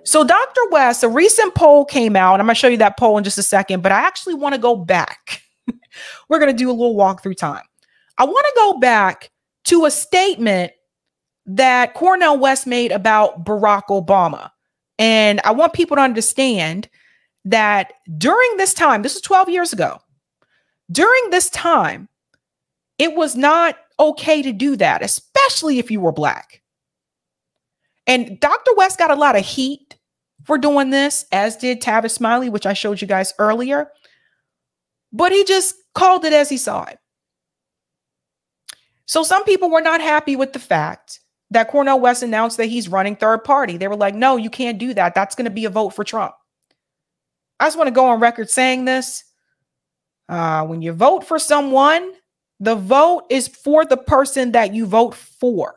So Dr. West, a recent poll came out. I'm going to show you that poll in just a second, but I actually want to go back. We're going to do a little walkthrough time. I want to go back to a statement that Cornel West made about Barack Obama. And I want people to understand that during this time, this was 12 years ago, during this time, it was not okay to do that, especially if you were Black. And Dr. West got a lot of heat for doing this, as did Tavis Smiley, which I showed you guys earlier. But he just called it as he saw it. So some people were not happy with the fact that Cornel West announced that he's running third party. They were like, no, you can't do that. That's going to be a vote for Trump. I just want to go on record saying this. When you vote for someone, the vote is for the person that you vote for.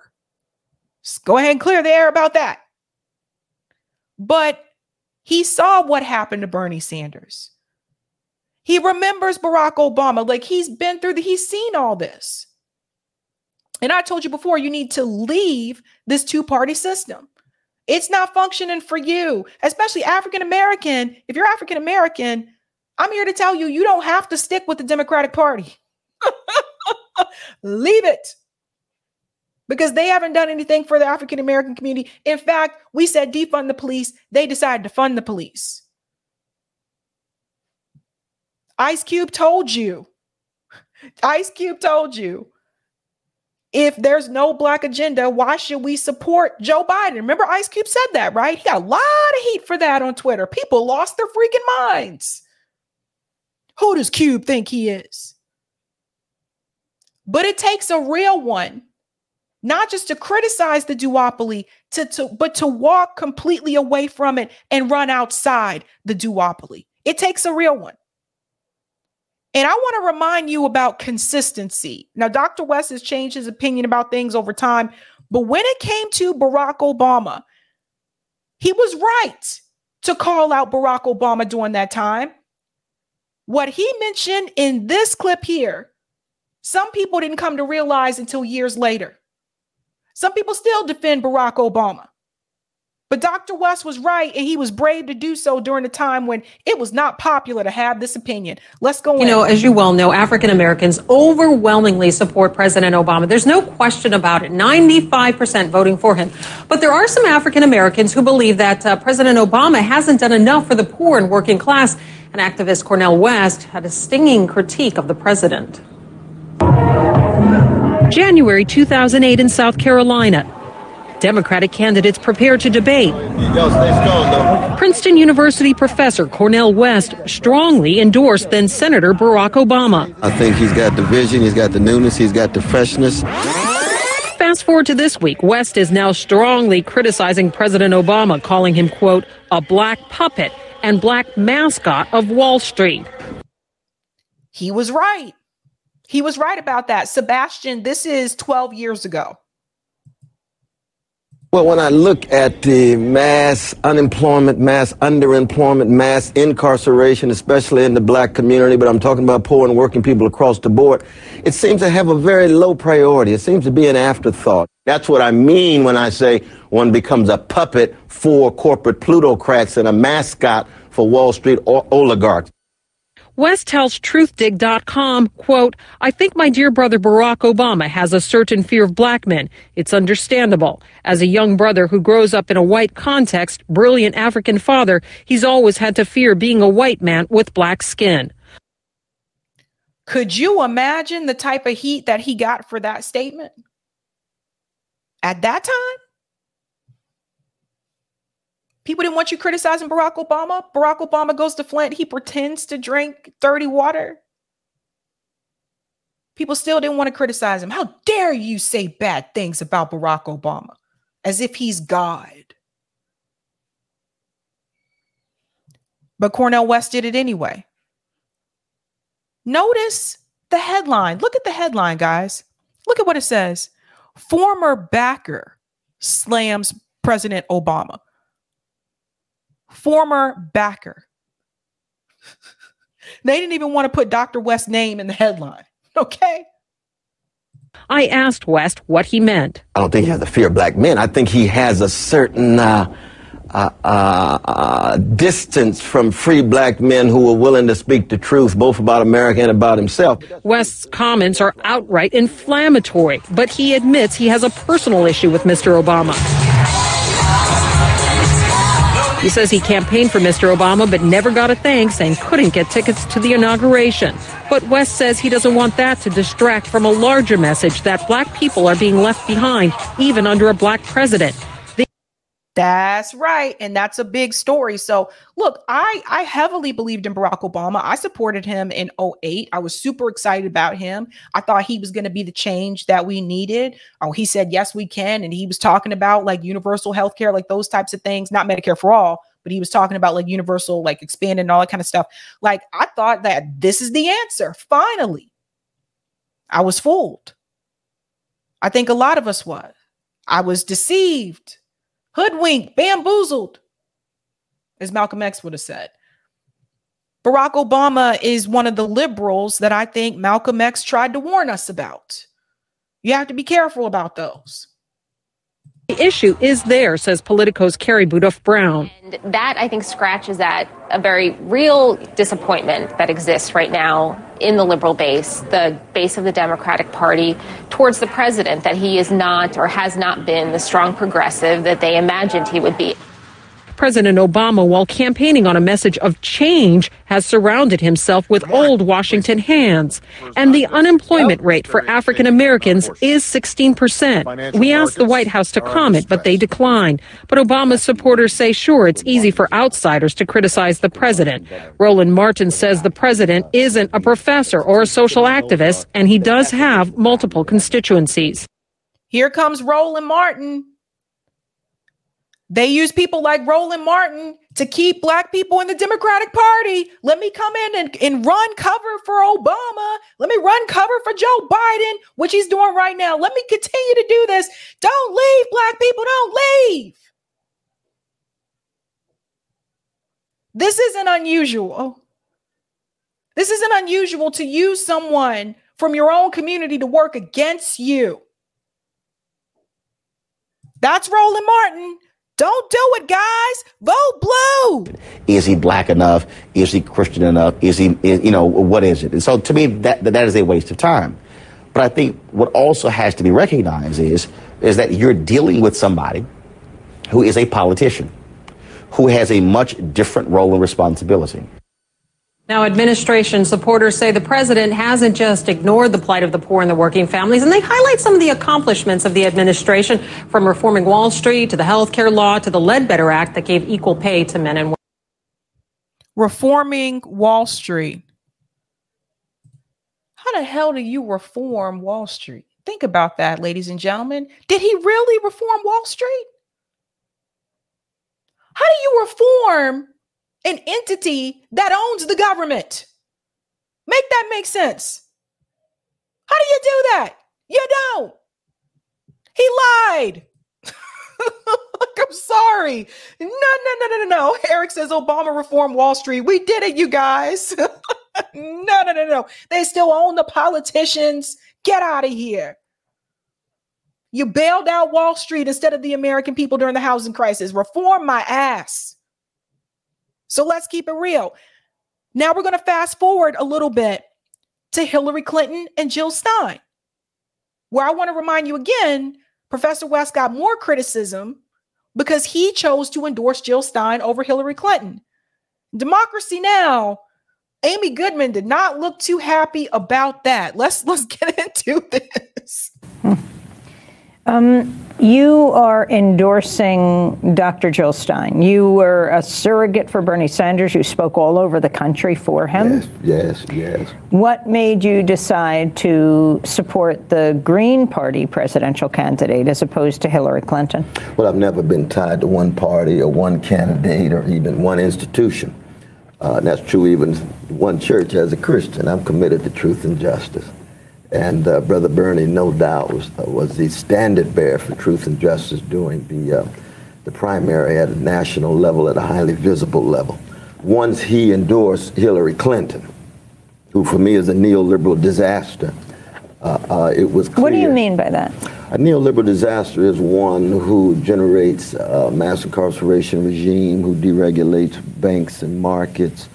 Just go ahead and clear the air about that. But he saw what happened to Bernie Sanders. He remembers Barack Obama. Like, he's been through he's seen all this. And I told you before, you need to leave this two-party system. It's not functioning for you, especially African-American. If you're African-American, I'm here to tell you, you don't have to stick with the Democratic Party. Leave it. Because they haven't done anything for the African-American community. In fact, we said defund the police. They decided to fund the police. Ice Cube told you. Ice Cube told you. If there's no Black agenda, why should we support Joe Biden? Remember, Ice Cube said that, right? He got a lot of heat for that on Twitter. People lost their freaking minds. Who does Cube think he is? But it takes a real one, not just to criticize the duopoly, but to walk completely away from it and run outside the duopoly. It takes a real one. And I want to remind you about consistency. Now, Dr. West has changed his opinion about things over time, but when it came to Barack Obama, he was right to call out Barack Obama during that time. What he mentioned in this clip here, some people didn't come to realize until years later. Some people still defend Barack Obama. But Dr. West was right, and he was brave to do so during a time when it was not popular to have this opinion. Let's go. As you well know, African Americans overwhelmingly support President Obama. There's no question about it. 95% voting for him. But there are some African Americans who believe that President Obama hasn't done enough for the poor and working class. And activist Cornel West had a stinging critique of the president. January 2008 in South Carolina. Democratic candidates prepare to debate. Princeton University professor Cornel West strongly endorsed then Senator Barack Obama. I think he's got the vision, he's got the newness, he's got the freshness. Fast forward to this week, West is now strongly criticizing President Obama, calling him, quote, a black puppet and black mascot of Wall Street. He was right. He was right about that. Sebastian, this is 12 years ago. Well, when I look at the mass unemployment, mass underemployment, mass incarceration, especially in the Black community, but I'm talking about poor and working people across the board, it seems to have a very low priority. It seems to be an afterthought. That's what I mean when I say one becomes a puppet for corporate plutocrats and a mascot for Wall Street oligarchs. West tells truthdig.com, quote, I think my dear brother Barack Obama has a certain fear of black men. It's understandable. As a young brother who grows up in a white context, brilliant African father, he's always had to fear being a white man with black skin. Could you imagine the type of heat that he got for that statement at that time? People didn't want you criticizing Barack Obama. Barack Obama goes to Flint. He pretends to drink dirty water. People still didn't want to criticize him. How dare you say bad things about Barack Obama as if he's God? But Cornel West did it anyway. Notice the headline. Look at the headline, guys. Look at what it says. Former backer slams President Obama. Former backer. They didn't even want to put Dr. West's name in the headline. Okay. I asked West what he meant. I don't think he has a fear of black men. I think he has a certain distance from free black men who were willing to speak the truth, both about America and about himself. West's comments are outright inflammatory, but he admits he has a personal issue with Mr. Obama. He says he campaigned for Mr. Obama but never got a thanks and couldn't get tickets to the inauguration. But West says he doesn't want that to distract from a larger message that black people are being left behind, even under a black president. That's right. And that's a big story. So look, I heavily believed in Barack Obama. I supported him in 2008. I was super excited about him. I thought he was going to be the change that we needed. Oh, he said, yes, we can. And he was talking about like universal health care, like those types of things, not Medicare for all, but he was talking about like universal, like expanding and all that kind of stuff. Like I thought that this is the answer. Finally, I was fooled. I think a lot of us was. I was deceived. Hoodwinked, bamboozled, as Malcolm X would have said. Barack Obama is one of the liberals that I think Malcolm X tried to warn us about. You have to be careful about those. The issue is there, says Politico's Carrie Budoff-Brown. And that, I think, scratches at a very real disappointment that exists right now in the liberal base, the base of the Democratic Party, towards the president, that he is not or has not been the strong progressive that they imagined he would be. President Obama, while campaigning on a message of change, has surrounded himself with old Washington hands. And the unemployment rate for African Americans is 16%. We asked the White House to comment, but they declined. But Obama's supporters say, sure, it's easy for outsiders to criticize the president. Roland Martin says the president isn't a professor or a social activist, and he does have multiple constituencies. Here comes Roland Martin. They use people like Roland Martin to keep black people in the Democratic Party. Let me come in and run cover for Obama. Let me run cover for Joe Biden, which he's doing right now. Let me continue to do this. Don't leave, black people. Don't leave. This isn't unusual. This isn't unusual to use someone from your own community to work against you. That's Roland Martin. Don't do it, guys. Vote blue. Is he black enough? Is he Christian enough? Is he, what is it? And so to me, that is a waste of time. But I think what also has to be recognized is that you're dealing with somebody who is a politician, who has a much different role and responsibility. Now, administration supporters say the president hasn't just ignored the plight of the poor and the working families, and they highlight some of the accomplishments of the administration, from reforming Wall Street to the health care law to the Ledbetter Act that gave equal pay to men and women. Reforming Wall Street. How the hell do you reform Wall Street? Think about that, ladies and gentlemen. Did he really reform Wall Street? How do you reform an entity that owns the government? Make that make sense. How do you do that? You don't. He lied. I'm sorry. No. Eric says Obama reformed Wall Street. We did it, you guys. No. They still own the politicians. Get out of here. You bailed out Wall Street instead of the American people during the housing crisis. Reform my ass. So let's keep it real. Now we're going to fast forward a little bit to Hillary Clinton and Jill Stein, where I want to remind you again, Professor West got more criticism because he chose to endorse Jill Stein over Hillary Clinton. Democracy Now!, Amy Goodman did not look too happy about that. Let's get into this. You are endorsing Dr. Jill Stein. You were a surrogate for Bernie Sanders. You spoke all over the country for him. Yes. What made you decide to support the Green Party presidential candidate as opposed to Hillary Clinton? Well, I've never been tied to one party or one candidate or even one institution. And that's true even one church as a Christian. I'm committed to truth and justice. And Brother Bernie, no doubt, was the standard bearer for truth and justice during the primary at a national level, at a highly visible level. Once he endorsed Hillary Clinton, who for me is a neoliberal disaster, it was clear. What do you mean by that? A neoliberal disaster is one who generates a mass incarceration regime, who deregulates banks and markets,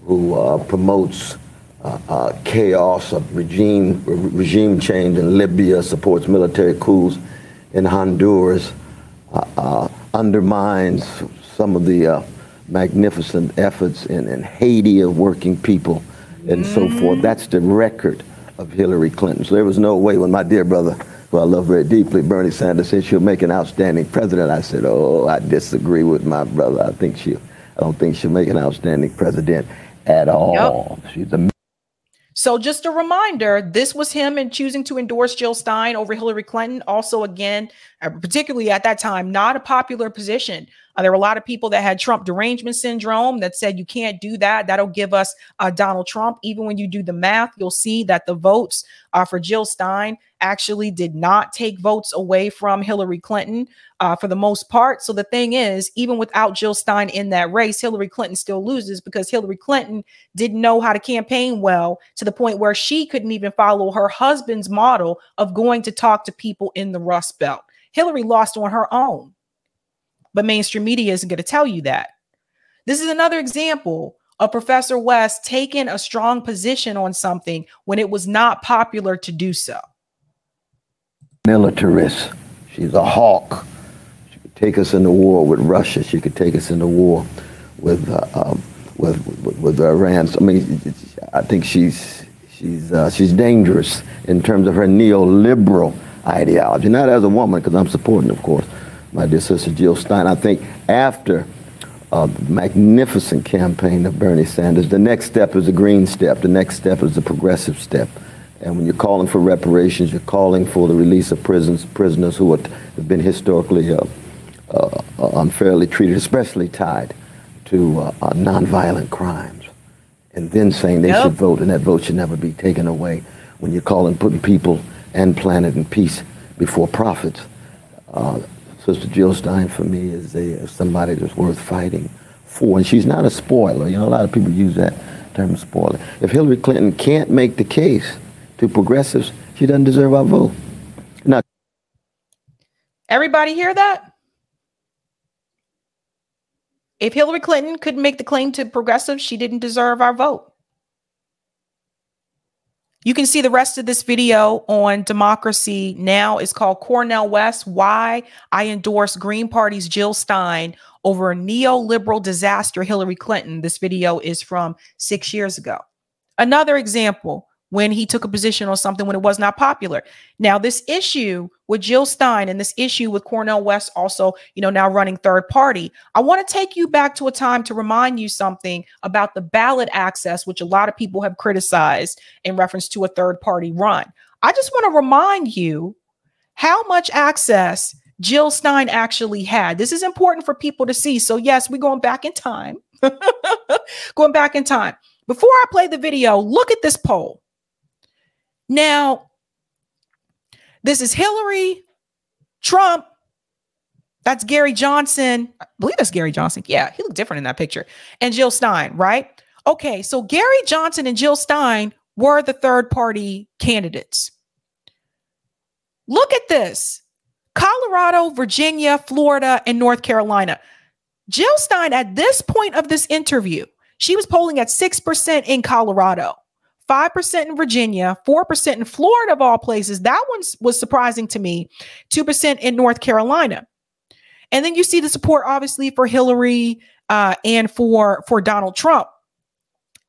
who promotes chaos, regime change in Libya, supports military coups in Honduras, undermines some of the magnificent efforts in Haiti of working people and so forth. That's the record of Hillary Clinton. So there was no way when my dear brother, who I love very deeply, Bernie Sanders, said she'll make an outstanding president. I said, oh, I disagree with my brother. I don't think she'll make an outstanding president at all. Yep. She's a So just a reminder, this was him in choosing to endorse Jill Stein over Hillary Clinton. Also, again, particularly at that time, not a popular position. There were a lot of people that had Trump derangement syndrome that said, you can't do that. That'll give us Donald Trump. Even when you do the math, you'll see that the votes for Jill Stein actually did not take votes away from Hillary Clinton for the most part. So the thing is, even without Jill Stein in that race, Hillary Clinton still loses because Hillary Clinton didn't know how to campaign well to the point where she couldn't even follow her husband's model of going to talk to people in the Rust Belt. Hillary lost on her own, but mainstream media isn't going to tell you that. This is another example of Professor West taking a strong position on something when it was not popular to do so. Militarist. She's a hawk. She could take us into war with Russia. She could take us into war with Iran. So, I mean, I think she's dangerous in terms of her neoliberal ideology. Not as a woman, because I'm supporting, of course, my dear sister Jill Stein. I think after a magnificent campaign of Bernie Sanders, the next step is a green step. The next step is a progressive step. And when you're calling for reparations, you're calling for the release of prisoners who have been historically unfairly treated, especially tied to nonviolent crimes. And then saying they should vote, and that vote should never be taken away. When you're calling putting people and planet and peace before profits. Sister Jill Stein, for me, is somebody that's worth fighting for. And she's not a spoiler. You know, a lot of people use that term, spoiler. If Hillary Clinton can't make the case to progressives, she doesn't deserve our vote. Now, everybody hear that? If Hillary Clinton couldn't make the claim to progressives, she didn't deserve our vote. You can see the rest of this video on Democracy Now! It's called Cornel West, Why I Endorse Green Party's Jill Stein Over a Neoliberal Disaster, Hillary Clinton. This video is from 6 years ago. Another example, when he took a position on something when it was not popular. Now, this issue with Jill Stein and this issue with Cornel West also, now running third party, I want to take you back to a time to remind you something about the ballot access, which a lot of people have criticized in reference to a third party run. I just want to remind you how much access Jill Stein actually had. This is important for people to see. So yes, we're going back in time. Going back in time. Before I play the video, look at this poll. Now, this is Hillary, Trump, that's Gary Johnson. I believe that's Gary Johnson. Yeah, he looked different in that picture. And Jill Stein, right? Okay, so Gary Johnson and Jill Stein were the third party candidates. Look at this. Colorado, Virginia, Florida, and North Carolina. Jill Stein, at this point of this interview, she was polling at 6% in Colorado. 5% in Virginia, 4% in Florida, of all places. That one was surprising to me. 2% in North Carolina. And then you see the support, obviously, for Hillary and for Donald Trump.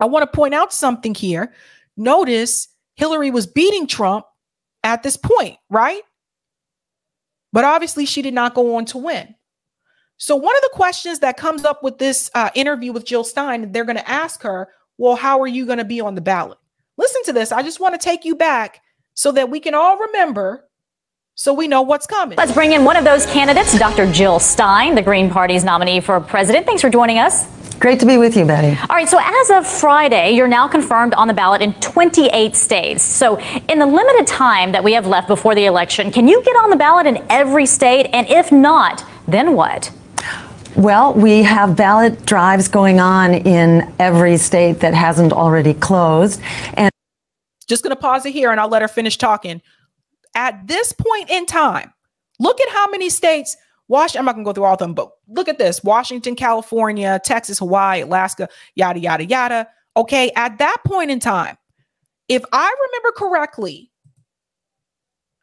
I want to point out something here. Notice Hillary was beating Trump at this point, right? But obviously, she did not go on to win. So one of the questions that comes up with this interview with Jill Stein, they're going to ask her, well, how are you going to be on the ballot? Listen to this. I just want to take you back so that we can all remember, so we know what's coming. Let's bring in one of those candidates, Dr. Jill Stein, the Green Party's nominee for president. Thanks for joining us. Great to be with you, Betty. All right, so as of Friday, you're now confirmed on the ballot in 28 states. So in the limited time that we have left before the election, can you get on the ballot in every state? And if not, then what? Well, we have ballot drives going on in every state that hasn't already closed. And just going to pause it here and I'll let her finish talking. at this point in time, look at how many states, I'm not going to go through all of them, but look at this: Washington, California, Texas, Hawaii, Alaska, yada, yada, yada. Okay, at that point in time, if I remember correctly,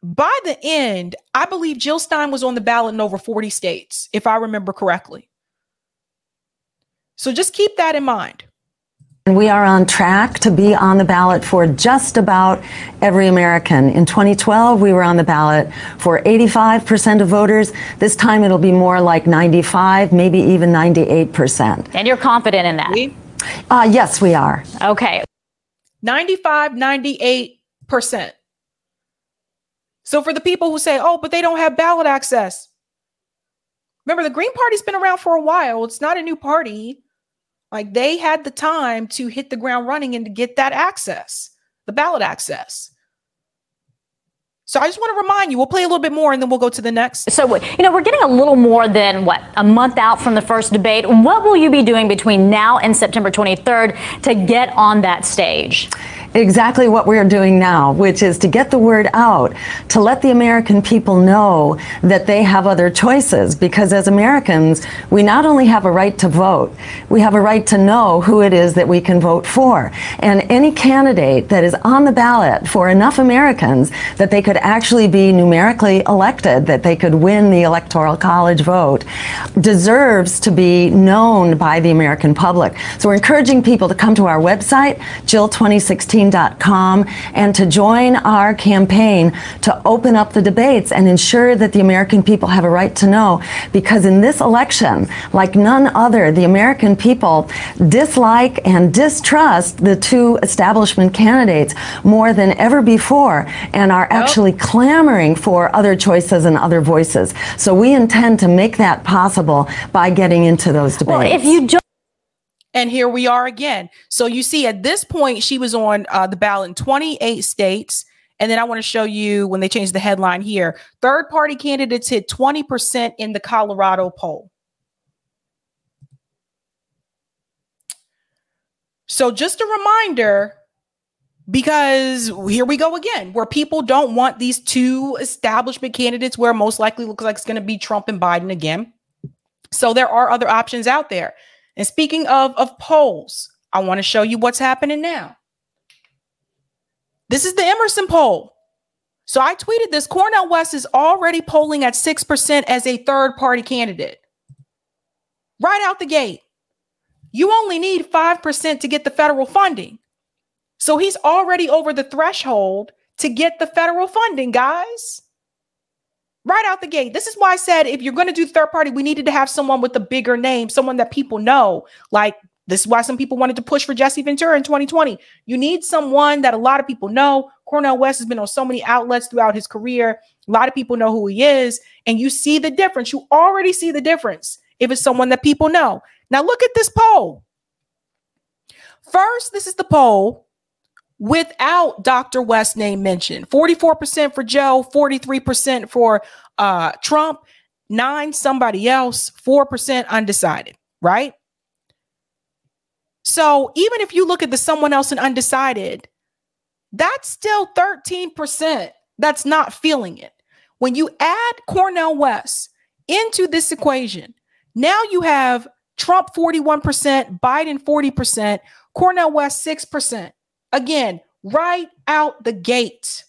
by the end, I believe Jill Stein was on the ballot in over 40 states, if I remember correctly. So just keep that in mind. And we are on track to be on the ballot for just about every American. In 2012, we were on the ballot for 85% of voters. This time it'll be more like 95, maybe even 98%. And you're confident in that? Yes, we are. Okay. 95, 98%. So for the people who say, oh, but they don't have ballot access. Remember, the Green Party's been around for a while. It's not a new party. Like, they had the time to hit the ground running and to get that access, the ballot access. So I just want to remind you, we'll play a little bit more and then we'll go to the next. So, we're getting a little more than, a month out from the first debate. What will you be doing between now and September 23rd to get on that stage? Exactly what we're doing now, which is to get the word out, to let the American people know that they have other choices. Because as Americans, we not only have a right to vote, we have a right to know who it is that we can vote for. And any candidate that is on the ballot for enough Americans that they could actually be numerically elected, that they could win the Electoral College vote, deserves to be known by the American public. So we're encouraging people to come to our website, Jill2016.com, and to join our campaign to open up the debates and ensure that the American people have a right to know. Because in this election, like none other, the American people dislike and distrust the two establishment candidates more than ever before and are actually clamoring for other choices and other voices. So we intend to make that possible by getting into those debates. Well, if you And here we are again. So you see, at this point, she was on the ballot in 28 states. And then I want to show you when they changed the headline here. Third party candidates hit 20% in the Colorado poll. So just a reminder, because here we go again, where people don't want these two establishment candidates, where most likely looks like it's going to be Trump and Biden again. So there are other options out there. And speaking of polls, I want to show you what's happening now. This is the Emerson poll. So I tweeted this. Cornel West is already polling at 6% as a third party candidate. Right out the gate. You only need 5% to get the federal funding. So he's already over the threshold to get the federal funding, guys. Right out the gate. This is why I said, if you're going to do third party, we needed to have someone with a bigger name, someone that people know. Like, this is why some people wanted to push for Jesse Ventura in 2020. You need someone that a lot of people know. Cornel West has been on so many outlets throughout his career. A lot of people know who he is. And you see the difference. You already see the difference if it's someone that people know. Now, look at this poll. First, this is the poll without Dr. West's name mentioned. 44% for Joe, 43% for Trump, 9% somebody else, 4% undecided, right? So even if you look at the someone else and undecided, that's still 13% that's not feeling it. When you add Cornel West into this equation, now you have Trump 41%, Biden 40%, Cornel West 6%. Again, right out the gate.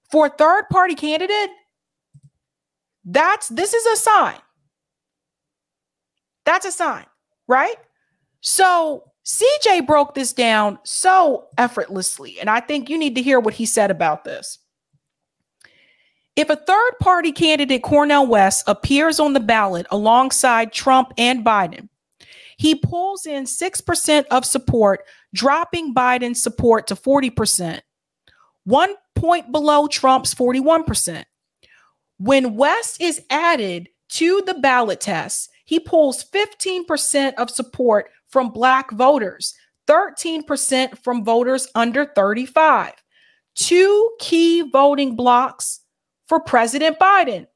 For a third party candidate, this is a sign. That's a sign, right? So CJ broke this down so effortlessly, and I think you need to hear what he said about this. If a third party candidate, Cornel West, appears on the ballot alongside Trump and Biden, he pulls in 6% of support, dropping Biden's support to 40%, 1 point below Trump's 41%. When West is added to the ballot test, he pulls 15% of support from Black voters, 13% from voters under 35. Two key voting blocks for President Biden.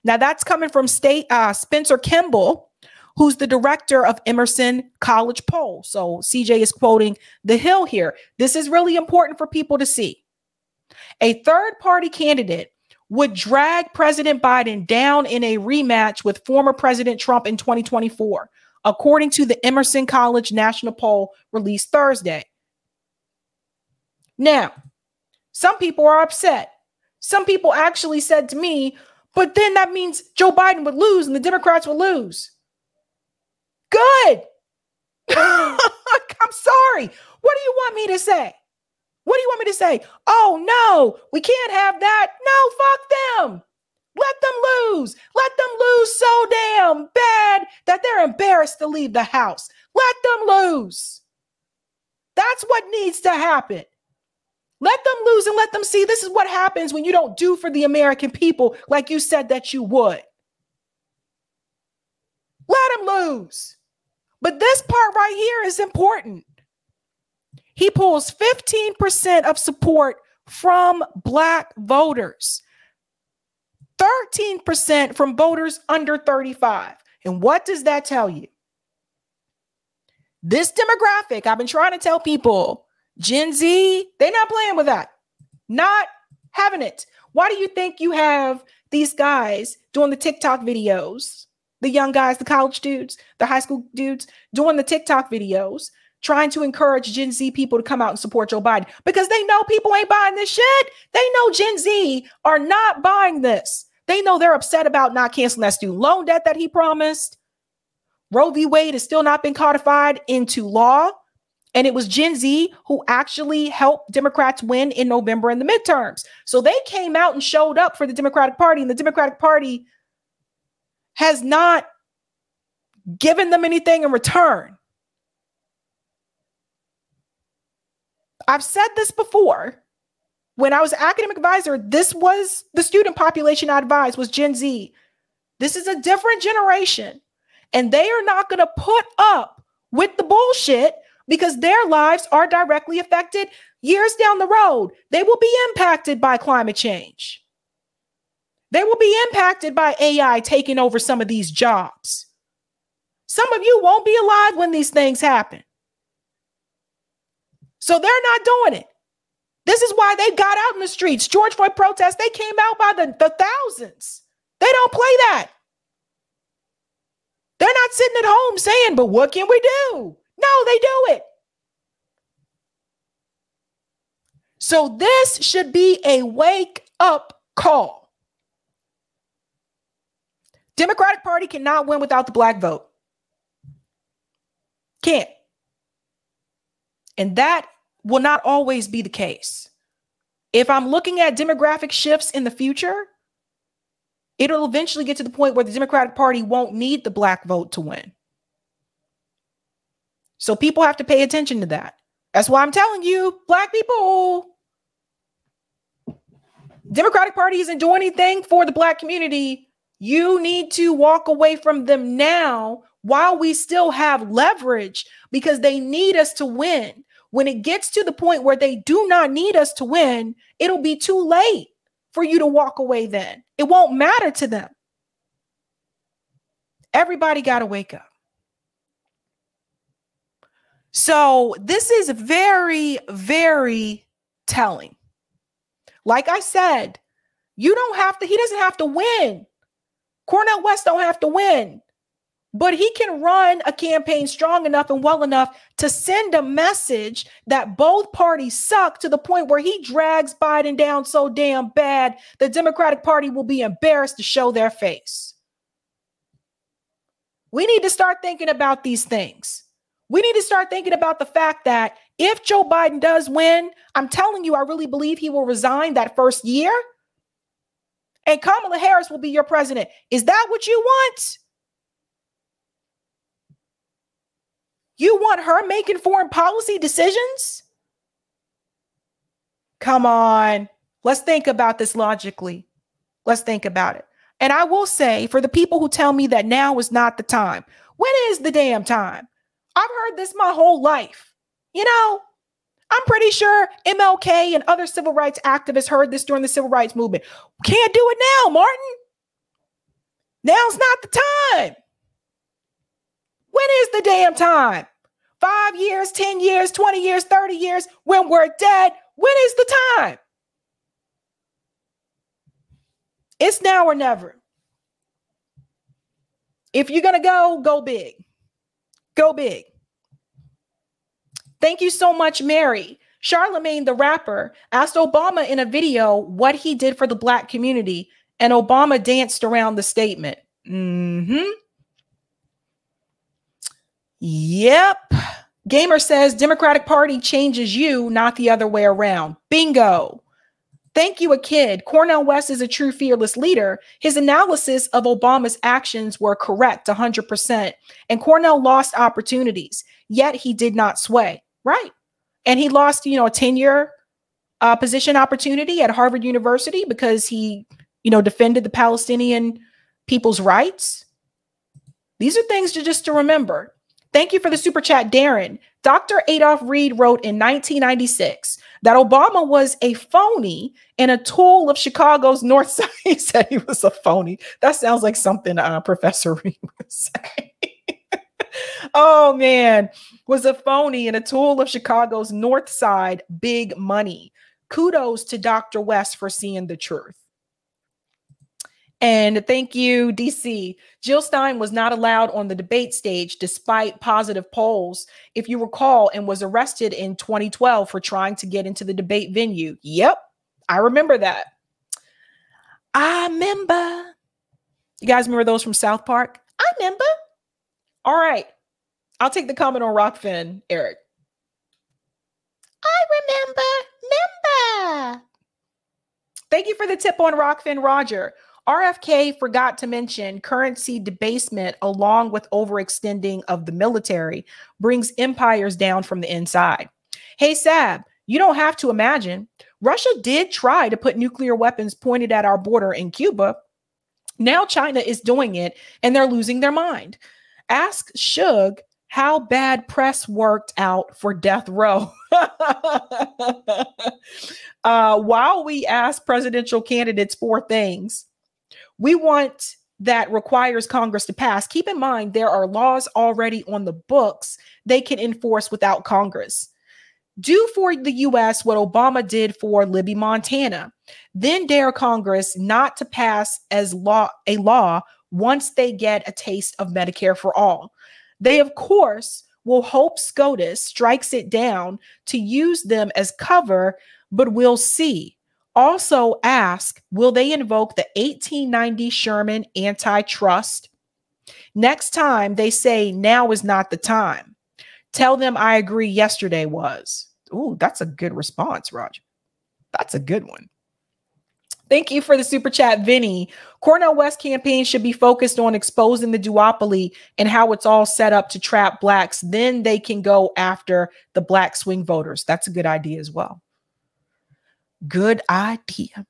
Now that's coming from Spencer Kimball, who's the director of Emerson College Poll. So CJ is quoting The Hill here. This is really important for people to see. A third-party candidate would drag President Biden down in a rematch with former President Trump in 2024, according to the Emerson College National Poll released Thursday. Now, some people are upset. Some people actually said to me, but then that means Joe Biden would lose and the Democrats would lose. Good. I'm sorry. What do you want me to say? What do you want me to say? Oh, no, we can't have that. No, fuck them. Let them lose. Let them lose so damn bad that they're embarrassed to leave the house. Let them lose. That's what needs to happen. Let them lose and let them see this is what happens when you don't do for the American people like you said that you would. Let them lose. But this part right here is important. He pulls 15% of support from Black voters, 13% from voters under 35. And what does that tell you? This demographic, I've been trying to tell people, Gen Z, they're not playing with that. Not having it. Why do you think you have these guys doing the TikTok videos? The young guys, the college dudes, the high school dudes doing the TikTok videos, trying to encourage Gen Z people to come out and support Joe Biden because they know people ain't buying this shit. They know Gen Z are not buying this. They know they're upset about not canceling that student loan debt that he promised. Roe v. Wade has still not been codified into law. And it was Gen Z who actually helped Democrats win in November in the midterms. So they came out and showed up for the Democratic Party, and the Democratic Party has not given them anything in return. I've said this before. When I was an academic advisor, this was the student population I advised was Gen Z. This is a different generation, and they are not going to put up with the bullshit because their lives are directly affected years down the road. They will be impacted by climate change. They will be impacted by AI taking over some of these jobs. Some of you won't be alive when these things happen. So they're not doing it. This is why they got out in the streets. George Floyd protests, they came out by the thousands. They don't play that. They're not sitting at home saying, but what can we do? No, they do it. So this should be a wake-up call. Democratic Party cannot win without the Black vote. Can't. And that will not always be the case. If I'm looking at demographic shifts in the future, it'll eventually get to the point where the Democratic Party won't need the Black vote to win. So people have to pay attention to that. That's why I'm telling you, Black people, Democratic Party isn't doing anything for the Black community. You need to walk away from them now while we still have leverage because they need us to win. When it gets to the point where they do not need us to win, it'll be too late for you to walk away then. It won't matter to them. Everybody got to wake up. So this is very, very telling. Like I said, he doesn't have to win. Cornel West don't have to win. But he can run a campaign strong enough and well enough to send a message that both parties suck to the point where he drags Biden down so damn bad, the Democratic Party will be embarrassed to show their face. We need to start thinking about these things. We need to start thinking about the fact that if Joe Biden does win, I'm telling you, I really believe he will resign that first year and Kamala Harris will be your president. Is that what you want? You want her making foreign policy decisions? Come on. Let's think about this logically. Let's think about it. And I will say, for the people who tell me that now is not the time, when is the damn time? I've heard this my whole life. You know, I'm pretty sure MLK and other civil rights activists heard this during the civil rights movement. Can't do it now, Martin. Now's not the time. When is the damn time? 5 years, 10 years, 20 years, 30 years, when we're dead, when is the time? It's now or never. If you're going to go big. Go big. Thank you so much, Mary. Charlemagne the rapper asked Obama in a video what he did for the Black community, and Obama danced around the statement. Yep. Gamer says Democratic Party changes you, not the other way around. Bingo. Thank you, a kid. Cornel West is a true fearless leader. His analysis of Obama's actions were correct 100%. And Cornel lost opportunities, yet he did not sway. Right. And he lost, a tenure position opportunity at Harvard University because he, defended the Palestinian people's rights. These are things to remember. Thank you for the super chat, Darren. Dr. Adolph Reed wrote in 1996 that Obama was a phony and a tool of Chicago's North Side. He said he was a phony. That sounds like something Professor Reed would say. Oh, man, was a phony and a tool of Chicago's North Side big money. Kudos to Dr. West for seeing the truth. And thank you, DC. Jill Stein was not allowed on the debate stage despite positive polls, if you recall, and was arrested in 2012 for trying to get into the debate venue. Yep, I remember that. I remember. You guys remember those from South Park? I remember. All right. I'll take the comment on Rockfin, Eric. I remember. Thank you for the tip on Rockfin, Roger. RFK forgot to mention currency debasement along with overextending of the military brings empires down from the inside. Hey, Sab, you don't have to imagine. Russia did try to put nuclear weapons pointed at our border in Cuba. Now China is doing it and they're losing their mind. Ask Suge how bad press worked out for death row. While we ask presidential candidates for things we want that requires Congress to pass, keep in mind there are laws already on the books they can enforce without Congress. Do for the U.S. what Obama did for Libby, Montana. Then dare Congress not to pass a law once they get a taste of Medicare for all. They, of course, will hope SCOTUS strikes it down to use them as cover, but we'll see. Also ask, will they invoke the 1890 Sherman antitrust? Next time they say now is not the time. Tell them I agree yesterday was. Ooh, that's a good response, Roger. That's a good one. Thank you for the super chat, Vinny. Cornel West campaign should be focused on exposing the duopoly and how it's all set up to trap blacks. Then they can go after the black swing voters. That's a good idea as well. Good idea.